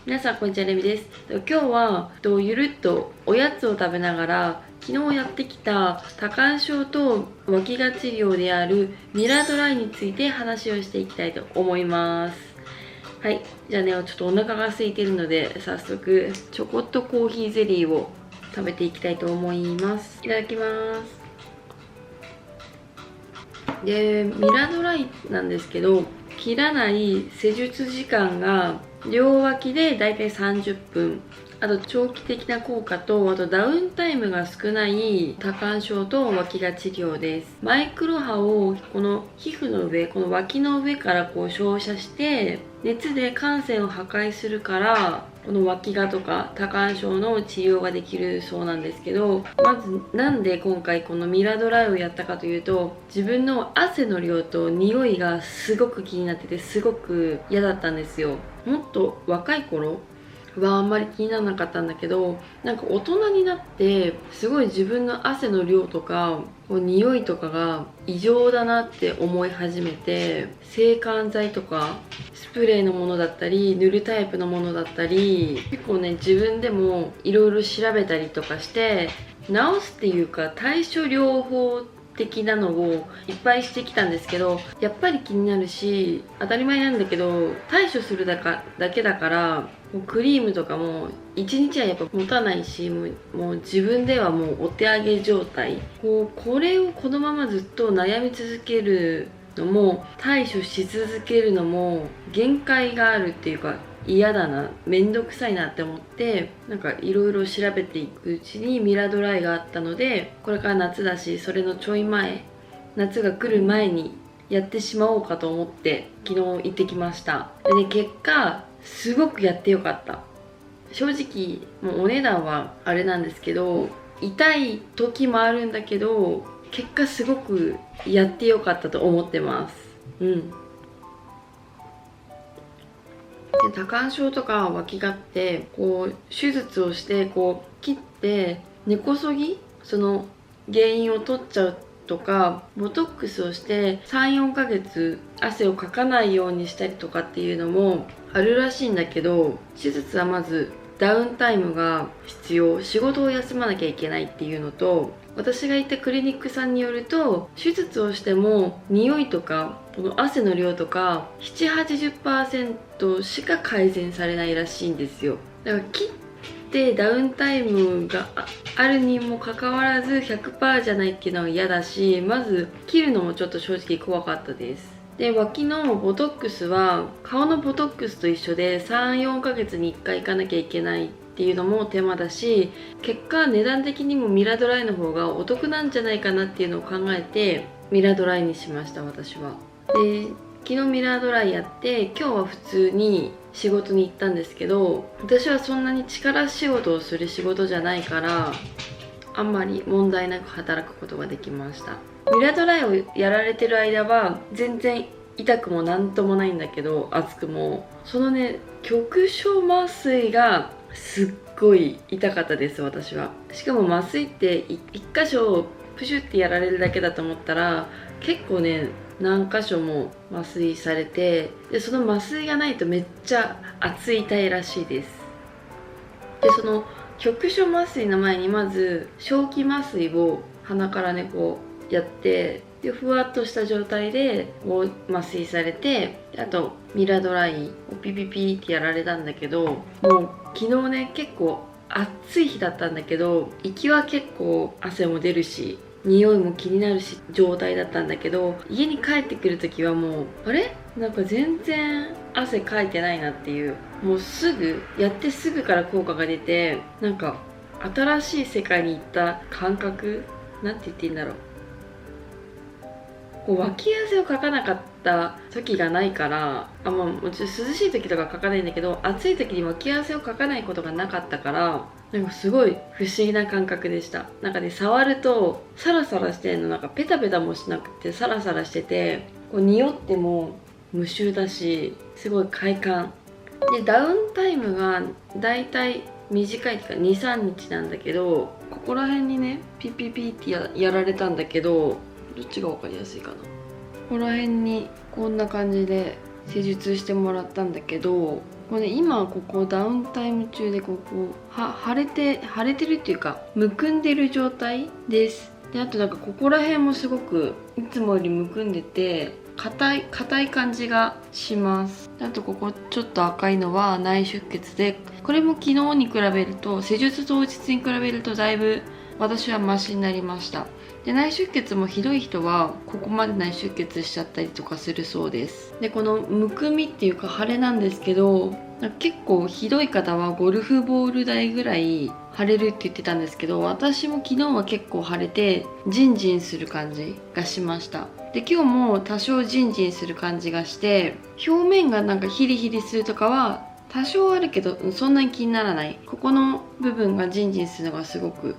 皆さんこんにちは、レミです。今日はゆるっとおやつを食べながら昨日やってきた多汗症と脇が治療であるミラドライについて話をしていきたいと思います。はい、じゃあね、ちょっとお腹が空いているので早速チョコットコーヒーゼリーを食べていきたいと思います。いただきます。で、ミラドライなんですけど、切らない施術時間が両脇でだいたい30分、あと長期的な効果と、あとダウンタイムが少ない多汗症と脇が治療です。マイクロ波をこの皮膚の上、この脇の上からこう照射して熱で汗腺を破壊するから、この脇がとか多汗症の治療ができるそうなんですけど、まずなんで今回このミラドライをやったかというと、自分の汗の量と匂いがすごく気になってて、すごく嫌だったんですよ。もっと若い頃はあんまり気にならなかったんだけど、なんか大人になってすごい自分の汗の量とか匂いとかが異常だなって思い始めて、制汗剤とかスプレーのものだったり塗るタイプのものだったり、結構ね自分でもいろいろ調べたりとかして治すっていうか対処療法的なのをいっぱいしてきたんですけど、やっぱり気になるし当たり前なんだけど、対処するだけだからもうクリームとかも1日はやっぱ持たないし、もう自分ではもうお手上げ状態、これをこのままずっと悩み続けるのも対処し続けるのも限界があるっていうか、嫌だな、めんどくさいなって思って、なんかいろいろ調べていくうちにミラドライがあったので、これから夏だし、それのちょい前、夏が来る前にやってしまおうかと思って昨日行ってきました。でね、結果すごくやってよかった。正直もうお値段はあれなんですけど、痛い時もあるんだけど、結果すごくやってよかったと思ってます。で、多汗症とか脇がって手術をして切って根こそぎその原因を取っちゃうとか、ボトックスをして3、4ヶ月汗をかかないようにしたりとかっていうのもあるらしいんだけど、手術はまずダウンタイムが必要、仕事を休まなきゃいけないっていうのと、私が行ったクリニックさんによると、手術をしても匂いとかこの汗の量とか 7、80% しか改善されないらしいんですよ。だから切ってダウンタイムがあるにもかかわらず 100% じゃないっていうのは嫌だし、まず切るのもちょっと正直怖かったです。で、脇のボトックスは顔のボトックスと一緒で3、4ヶ月に1回行かなきゃいけないっていうのも手間だし、結果値段的にもミラドライの方がお得なんじゃないかなっていうのを考えてミラドライにしました、私は。で、昨日ミラドライやって今日は普通に仕事に行ったんですけど、私はそんなに力仕事をする仕事じゃないからあんまり問題なく働くことができました。ミラドライをやられてる間は全然痛くもなんともないんだけど、熱くもそのね、局所麻酔がすっごい痛かったです、私は。しかも麻酔って1箇所プシュってやられるだけだと思ったら、結構ね何箇所も麻酔されて、でその麻酔がないとめっちゃ熱い痛いらしいです。で、その局所麻酔の前にまず小気麻酔を鼻からねやって、でふわっとした状態で麻酔されて、あとミラドライをピピピってやられたんだけど、もう昨日ね結構暑い日だったんだけど、行きは結構汗も出るし匂いも気になるし状態だったんだけど、家に帰ってくる時はもうあれなんか全然汗かいてないなっていう、もうすぐやってすぐから効果が出て、なんか新しい世界に行った感覚、なんて言っていいんだろう、脇汗をかかなかった時がないから、もちろん涼しい時とかかかないんだけど、暑い時に脇汗をかかないことがなかったから、なんかすごい不思議な感覚でした。なんかね、触るとサラサラしてんの、なんかペタペタもしなくてサラサラしてて、匂っても無臭だし、すごい快感で、ダウンタイムがだいたい短いっていうか 2、3 日なんだけど、ここら辺にねピピピってやられたんだけど、どっちが分かりやすいかな、ここら辺にこんな感じで施術してもらったんだけど、これ今ここダウンタイム中で腫れてるっていうかむくんでる状態です。であとなんかここら辺もすごくいつもよりむくんでて硬い感じがします。あとここちょっと赤いのは内出血で、これも昨日に比べると、施術当日に比べるとだいぶ私はマシになりました。で内出血もひどい人はここまで内出血しちゃったりとかするそうです。でこのむくみっていうか腫れなんですけど、結構ひどい方はゴルフボール台ぐらい腫れるって言ってたんですけど、私も昨日は結構腫れてジンジンする感じがしました。で今日も多少ジンジンする感じがして、表面がなんかヒリヒリするとかは多少あるけどそんなに気にならない。ここの部分がジンジンするのがすごく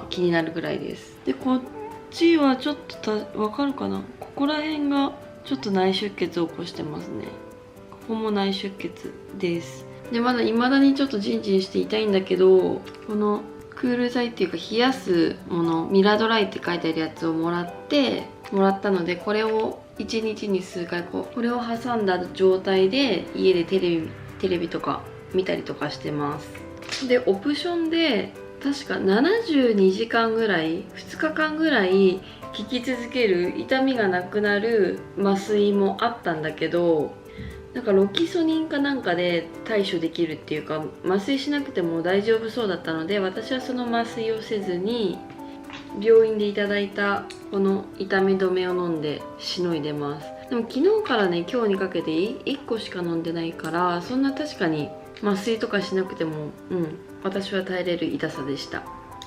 気になるぐらいです。でこっちはちょっとわかるかな、ここら辺がちょっと内出血を起こしてますね。ここも内出血です。でまだ未だにちょっとジンジンして痛いんだけど、このクール剤っていうか冷やすもの、ミラドライって書いてあるやつをもらったので、これを1日に数回これを挟んだ状態で家でテレビとか見たりとかしてます。でオプションで確か72時間ぐらい、2日間ぐらい効き続ける痛みがなくなる麻酔もあったんだけど、なんかロキソニンかなんかで対処できるっていうか麻酔しなくても大丈夫そうだったので、私はその麻酔をせずに病院でいただいたこの痛み止めを飲んでしのいでます。でも昨日からね今日にかけて1個しか飲んでないから、そんな確かに麻酔とかしなくても私は耐えれる痛さでした。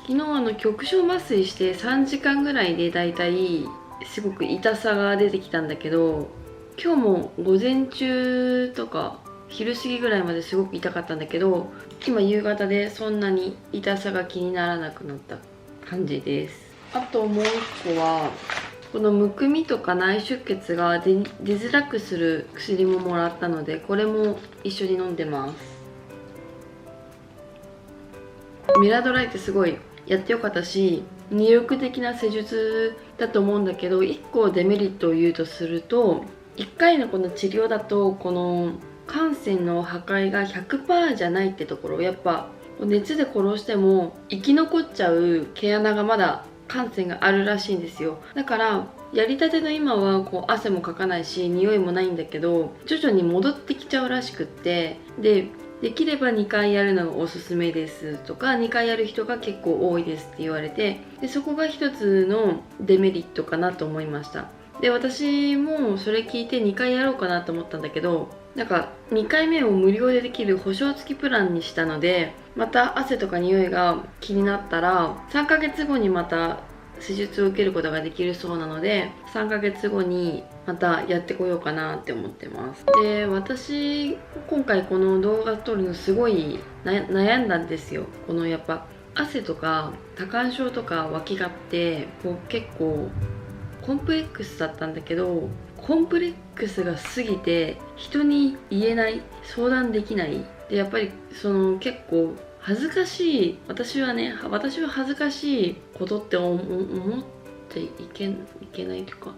昨日局所麻酔して3時間ぐらいでだいたいすごく痛さが出てきたんだけど、今日も午前中とか昼過ぎぐらいまですごく痛かったんだけど、今夕方でそんなに痛さが気にならなくなった感じです。あともう一個はこのむくみとか内出血が出づらくする薬ももらったので、これも一緒に飲んでます。ミラドライってすごいやってよかったし魅力的な施術だと思うんだけど、1個デメリットを言うとすると、1回のこの治療だとこの汗腺の破壊が 100% じゃないってところ、やっぱ熱で殺しても生き残っちゃう毛穴がまだ汗腺があるらしいんですよ。だからやりたての今は汗もかかないし匂いもないんだけど、徐々に戻ってきちゃうらしくって、できれば2回やるのがおすすめですとか、2回やる人が結構多いですって言われて、でそこが一つのデメリットかなと思いました。で私もそれ聞いて2回やろうかなと思ったんだけど、なんか2回目を無料でできる保証付きプランにしたので、また汗とか匂いが気になったら3ヶ月後にまた施術を受けることができるそうなので、3ヶ月後にまたやってこようかなって思ってます。で私今回この動画撮るのすごい悩んだんですよ。このやっぱ汗とか多汗症とか脇がって結構コンプレックスだったんだけど、コンプレックスが過ぎて人に言えない、相談できない。でやっぱり結構恥ずかしい、私は恥ずかしいことって思っていけないというか、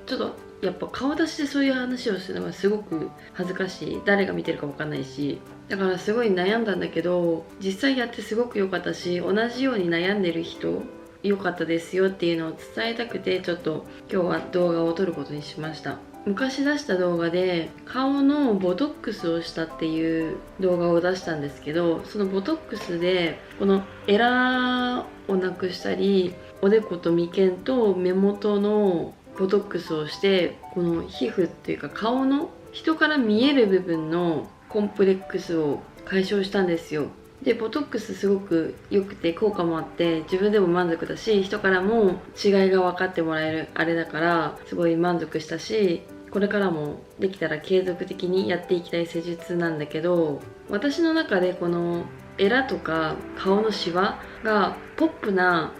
ちょっとやっぱ顔出しでそういう話をするのがすごく恥ずかしい。誰が見てるか分かんないし、だからすごい悩んだんだけど、実際やってすごく良かったし、同じように悩んでる人良かったですよっていうのを伝えたくて、ちょっと今日は動画を撮ることにしました。昔出した動画で顔のボトックスをしたっていう動画を出したんですけど、そのボトックスでこのエラをなくしたり、おでこと眉間と目元のボトックスをして、この皮膚っていうか顔の人から見える部分のコンプレックスを解消したんですよ。でボトックスすごく良くて効果もあって、自分でも満足だし、人からも違いが分かってもらえるあれだからすごい満足したし、これからもできたら継続的にやっていきたい施術なんだけど、私の中でこのエラとか顔のシワがポップな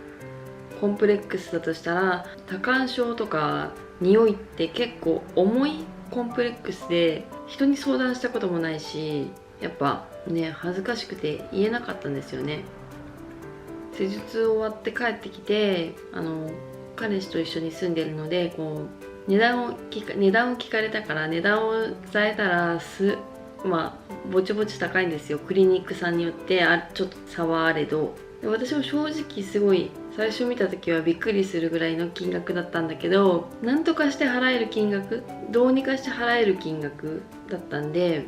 コンプレックスだとしたら、多汗症とか匂いって結構重いコンプレックスで、人に相談したこともないし、やっぱね恥ずかしくて言えなかったんですよね。施術終わって帰ってきて、彼氏と一緒に住んでるので値段を聞かれたから、値段を伝えたらまあぼちぼち高いんですよ。クリニックさんによってちょっと差はあれど。で私も正直すごい最初見た時はびっくりするぐらいの金額だったんだけど、なんとかして払える金額、どうにかして払える金額だったんで、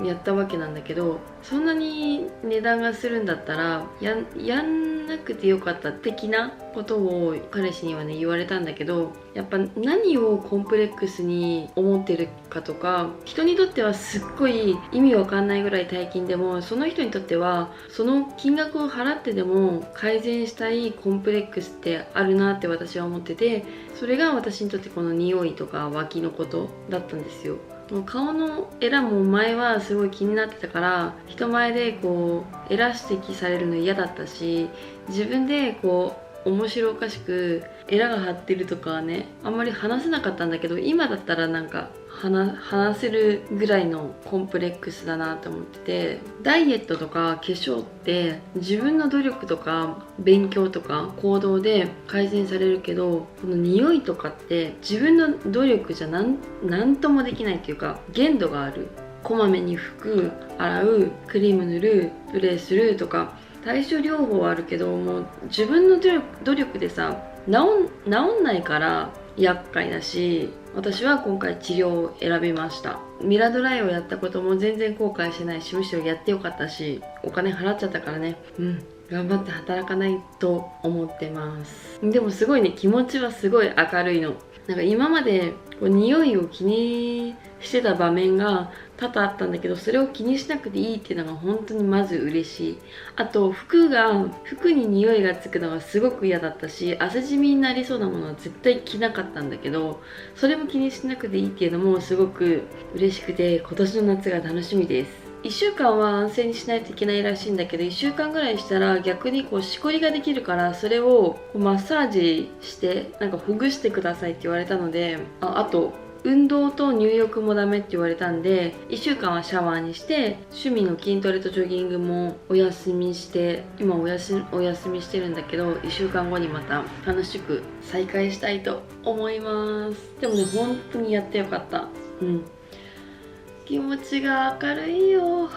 やったわけなんだけど、そんなに値段がするんだったらやんなくてよかった的なことを彼氏にはね言われたんだけど、やっぱ何をコンプレックスに思ってるかとか、人にとってはすっごい意味わかんないぐらい大金でも、その人にとってはその金額を払ってでも改善したいコンプレックスってあるなって私は思ってて、それが私にとってこの匂いとか脇のことだったんですよ。もう顔のエラも前はすごい気になってたから、人前でこうエラ指摘されるの嫌だったし、自分でこう面白おかしくエラが張ってるとかはねあんまり話せなかったんだけど、今だったらなんか話せるぐらいのコンプレックスだなと思ってて、ダイエットとか化粧って自分の努力とか勉強とか行動で改善されるけど、この匂いとかって自分の努力じゃなんともできないっていうか、限度がある。こまめに拭く、洗う、クリーム塗る、プレーするとか対症療法はあるけど、もう自分の努力でさ治んないから厄介だし、私は今回治療を選びました。ミラドライをやったことも全然後悔してないし、むしろやってよかったし、お金払っちゃったからね、頑張って働かないと思ってます。でもすごいね、気持ちはすごい明るいの。なんか今までこう匂いを気にしてた場面が多々あったんだけど、それを気にしなくていいっていうのが本当にまず嬉しい。あと服に匂いがつくのがすごく嫌だったし、汗じみになりそうなものは絶対着なかったんだけど、それも気にしなくていいっていうのもすごく嬉しくて、今年の夏が楽しみです。1週間は安静にしないといけないらしいんだけど、1週間ぐらいしたら逆にこうしこりができるから、それをこうマッサージしてなんかほぐしてくださいって言われたので、あと運動と入浴もダメって言われたんで、1週間はシャワーにして、趣味の筋トレとジョギングもお休みして、今お休みしてるんだけど、1週間後にまた楽しく再開したいと思います。でもね、本当にやってよかった。気持ちが明るいよ。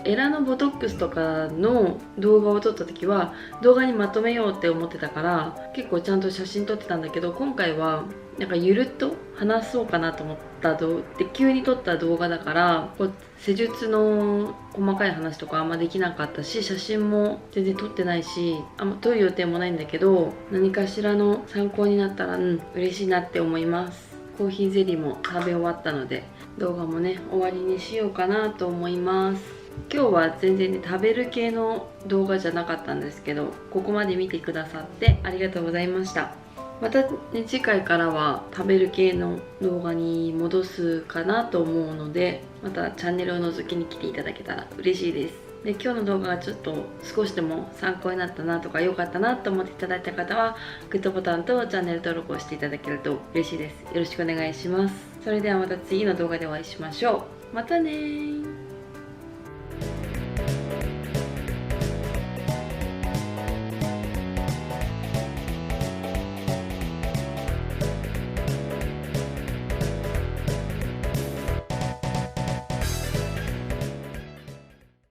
エラのボトックスとかの動画を撮った時は動画にまとめようって思ってたから、結構ちゃんと写真撮ってたんだけど、今回はなんかゆるっと話そうかなと思ったで急に撮った動画だから、こう施術の細かい話とかあんまできなかったし、写真も全然撮ってないし、あんま撮る予定もないんだけど、何かしらの参考になったら嬉しいなって思います。コーヒーゼリーも食べ終わったので、動画もね終わりにしようかなと思います。今日は全然ね食べる系の動画じゃなかったんですけど、ここまで見てくださってありがとうございました。またね、次回からは食べる系の動画に戻すかなと思うので、またチャンネルを覗きに来ていただけたら嬉しいです。で、今日の動画がちょっと少しでも参考になったなとか良かったなと思っていただいた方は、グッドボタンとチャンネル登録をしていただけると嬉しいです。よろしくお願いします。それではまた次の動画でお会いしましょう。またねー。